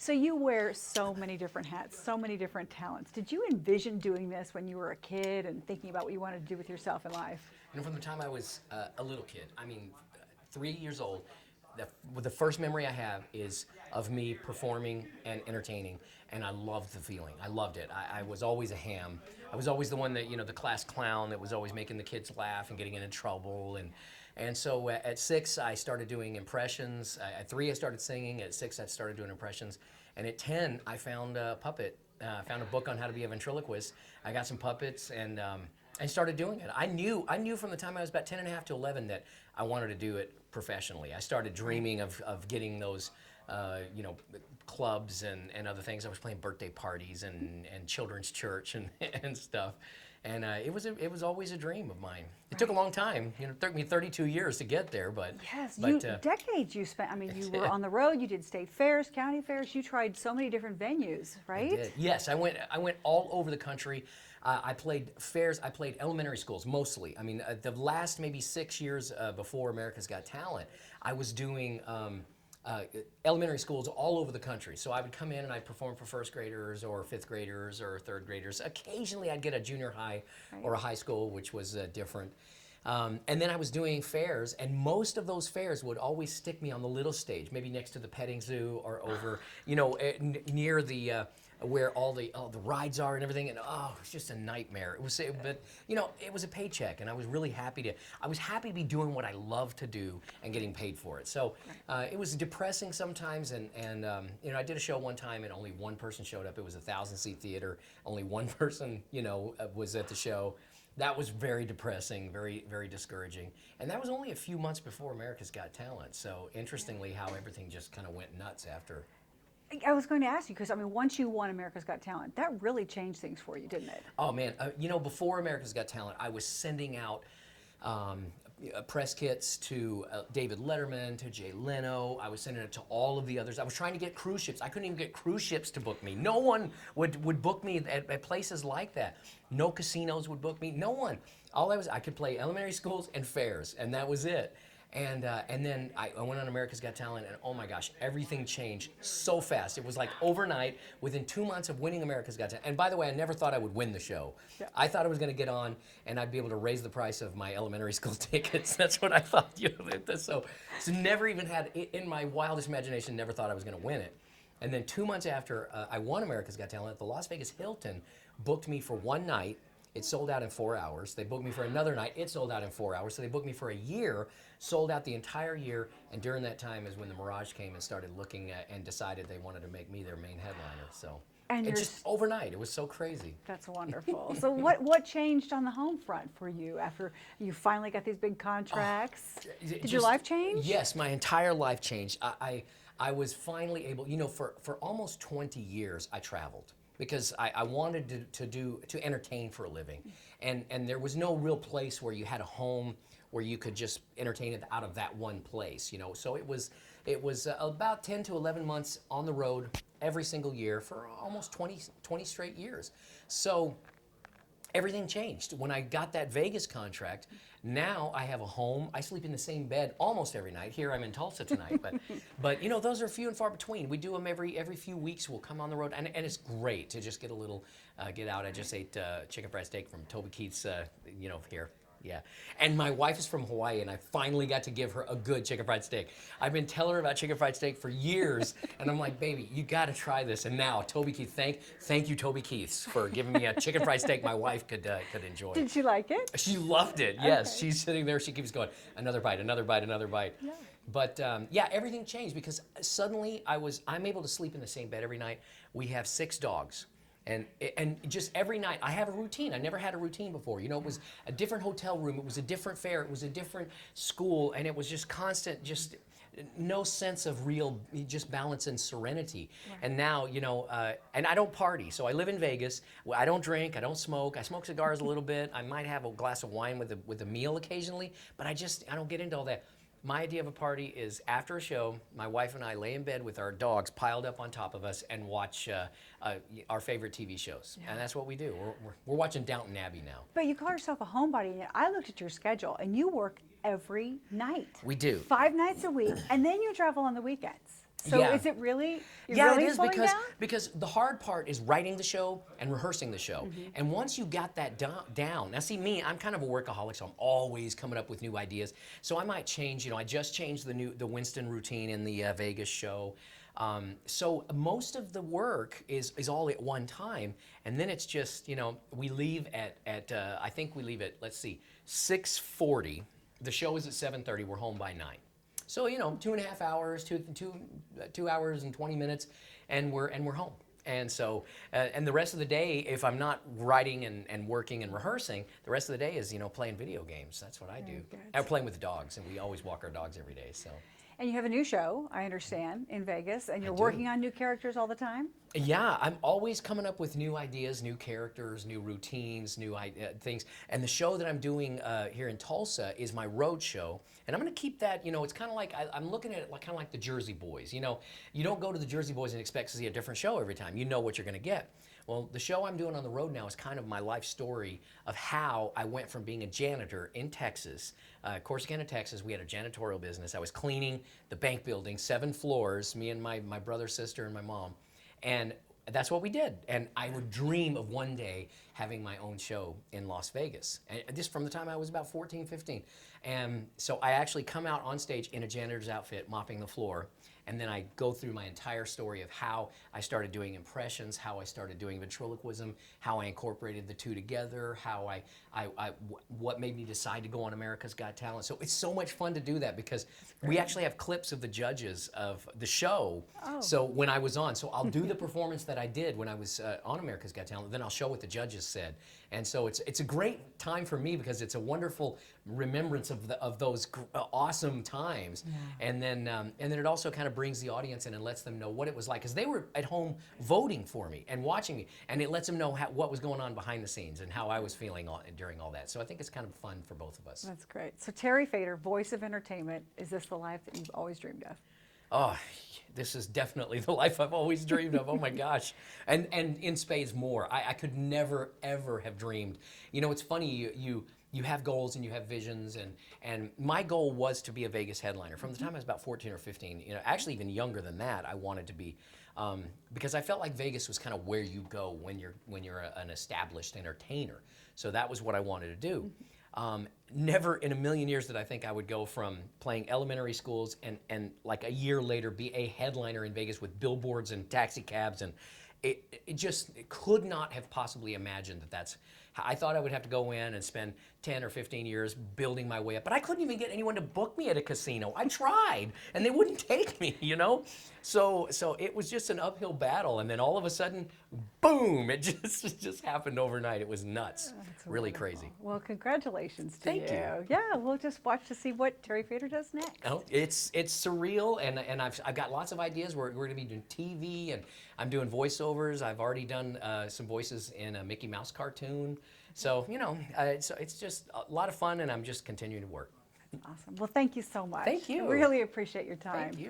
So you wear so many different hats, so many different talents. Did you envision doing this when you were a kid and thinking about what you wanted to do with yourself in life? From the time I was a little kid, I mean, 3 years old, the first memory I have is of me performing and entertaining, and I loved the feeling. I loved it. I was always a ham. I was always the one that, the class clown that was always making the kids laugh and getting into trouble. And so at 6, I started doing impressions. At 3, I started singing. At 6, I started doing impressions. And at 10, I found a puppet. Found a book on how to be a ventriloquist. I got some puppets and started doing it. I knew from the time I was about 10 and a half to 11 that I wanted to do it professionally. I started dreaming of getting those, clubs and other things. I was playing birthday parties and children's church and stuff. And it was always a dream of mine. It took a long time. It took me 32 years to get there, but Yes, but decades you spent. I mean, you were on the road. You did state fairs, county fairs. You tried so many different venues, right? did. Yes, I went all over the country. I played fairs. I played elementary schools mostly. I mean, the last maybe 6 years before America's Got Talent, I was doing elementary schools all over the country. So I would come in and I'd perform for first graders or fifth graders or third graders. Occasionally I'd get a junior high or a high school, which was different. And then I was doing fairs, and most of those fairs would always stick me on the little stage, maybe next to the petting zoo or over, near the where all the rides are and everything. And it's just a nightmare. But it was a paycheck, and I was really happy to be doing what I love to do and getting paid for it. So it was depressing sometimes, and I did a show one time and only one person showed up. It was a 1,000-seat theater. Only one person, was at the show. That was very depressing, very, very discouraging. And that was only a few months before America's Got Talent. So interestingly, how everything just kind of went nuts after. I was going to ask you because I mean, once you won America's Got Talent, that really changed things for you, didn't it? Oh man, before America's Got Talent, I was sending out press kits to David Letterman, to Jay Leno. I was sending it to all of the others. I was trying to get cruise ships. I couldn't even get cruise ships to book me. No one would book me at places like that. No casinos would book me. No one. I could play elementary schools and fairs, and that was it. And then I went on America's Got Talent, and oh my gosh, everything changed so fast. It was like overnight, within 2 months of winning America's Got Talent. And by the way, I never thought I would win the show. Yeah. I thought I was going to get on, and I'd be able to raise the price of my elementary school tickets. That's what I thought. So never even had, in my wildest imagination, never thought I was going to win it. And then 2 months after I won America's Got Talent, the Las Vegas Hilton booked me for one night. It sold out in 4 hours. They booked me for another night. It sold out in 4 hours. So they booked me for a year, sold out the entire year. And during that time is when the Mirage came and started looking at and decided they wanted to make me their main headliner. So And it just overnight, it was so crazy. That's wonderful. So what changed on the home front for you after you finally got these big contracts? Did your life change? Yes, my entire life changed. I was finally able, for almost 20 years I traveled, because I wanted to entertain for a living, and there was no real place where you had a home where you could just entertain it out of that one place, So it was about 10 to 11 months on the road every single year for almost 20 straight years. So everything changed when I got that Vegas contract. Now I have a home. I sleep in the same bed almost every night. Here I'm in Tulsa tonight, but those are few and far between. We do them every few weeks. We'll come on the road, and it's great to just get a little get out. I just ate chicken fried steak from Toby Keith's, here. Yeah, and my wife is from Hawaii, and I finally got to give her a good chicken fried steak. I've been telling her about chicken fried steak for years, and I'm like, baby, you got to try this. And now, Toby Keith, thank you, Toby Keiths, for giving me a chicken fried steak my wife could enjoy. Did she like it? She loved it. Yes, Okay. she's sitting there. She keeps going, another bite, another bite, another bite. Yeah. But everything changed because suddenly I'm able to sleep in the same bed every night. We have 6 dogs. And just every night, I have a routine. I never had a routine before. It was a different hotel room. It was a different fair. It was a different school. And it was just constant, just no sense of real, just balance and serenity. Right. And now, and I don't party. So I live in Vegas. I don't drink. I don't smoke. I smoke cigars a little bit. I might have a glass of wine with a meal occasionally. But I don't get into all that. My idea of a party is after a show, my wife and I lay in bed with our dogs piled up on top of us and watch our favorite TV shows. Yeah. And that's what we do. We're watching Downton Abbey now. But you call yourself a homebody, and I looked at your schedule, and you work every night. We do. 5 nights a week, and then you travel on the weekends. So Yeah. is it really? You're Yeah, really it is slowing because down? because the hard part is writing the show and rehearsing the show. And once you got that down, now see me, I'm kind of a workaholic, so I'm always coming up with new ideas. So I might change. I just changed the Winston routine in the Vegas show. So most of the work is all at one time, and then it's just we leave at I think we leave at, let's see, 6:40. The show is at 7:30. We're home by 9. So 2.5 hours, 2 hours and 20 minutes, and we're home. And so and the rest of the day, if I'm not writing and working and rehearsing, the rest of the day is playing video games. That's what I do. good. And playing with the dogs, and we always walk our dogs every day. So. And you have a new show, I understand, in Vegas, and you're do. working on new characters all the time? Yeah, I'm always coming up with new ideas, new characters, new routines, new things. And the show that I'm doing here in Tulsa is my road show. And I'm going to keep that, it's kind of like, I'm looking at it kind of like the Jersey Boys. You don't go to the Jersey Boys and expect to see a different show every time. You know what you're going to get. Well, the show I'm doing on the road now is kind of my life story of how I went from being a janitor in Texas, Corsicana, Texas. We had a janitorial business. I was cleaning the bank building, 7 floors, me and my brother, sister, and my mom. And that's what we did. And I would dream of one day having my own show in Las Vegas. And this from the time I was about 14, 15. And so I actually come out on stage in a janitor's outfit, mopping the floor. And then I go through my entire story of how I started doing impressions, how I started doing ventriloquism, how I incorporated the two together, how what made me decide to go on America's Got Talent. So it's so much fun to do that because we actually have clips of the judges of the show. Oh. So when I was on, so I'll do the performance that I did when I was on America's Got Talent, then I'll show what the judges said. And so it's a great time for me because it's a wonderful remembrance of those awesome times. Yeah. And then it also kind of brings the audience in and lets them know what it was like, because they were at home voting for me and watching me, and it lets them know what was going on behind the scenes and how I was feeling during all that. So I think it's kind of fun for both of us. That's great. So Terry Fator, voice of entertainment, is this the life that you've always dreamed of? Oh, this is definitely the life I've always dreamed of. Oh my gosh. And in spades more. I could never, ever have dreamed. It's funny, you have goals and you have visions, and my goal was to be a Vegas headliner. From the time I was about 14 or 15, actually even younger than that, I wanted to be, because I felt like Vegas was kind of where you go when you're an established entertainer. So that was what I wanted to do. Never in a million years did I think I would go from playing elementary schools and like a year later be a headliner in Vegas with billboards and taxi cabs, and it could not have possibly imagined that's how I thought I would have to go in and spend 10 or 15 years building my way up. But I couldn't even get anyone to book me at a casino. I tried, and they wouldn't take me, So it was just an uphill battle, and then all of a sudden, boom, it just happened overnight. It was nuts. That's Really wonderful. crazy. Well, congratulations to Thank you. Yeah, we'll just watch to see what Terry Fator does next. Oh, it's surreal, and I've got lots of ideas. We're going to be doing TV, and I'm doing voiceovers. I've already done some voices in a Mickey Mouse cartoon. So it's just a lot of fun, and I'm just continuing to work. Awesome. Well, thank you so much. Thank you. Really appreciate your time. Thank you.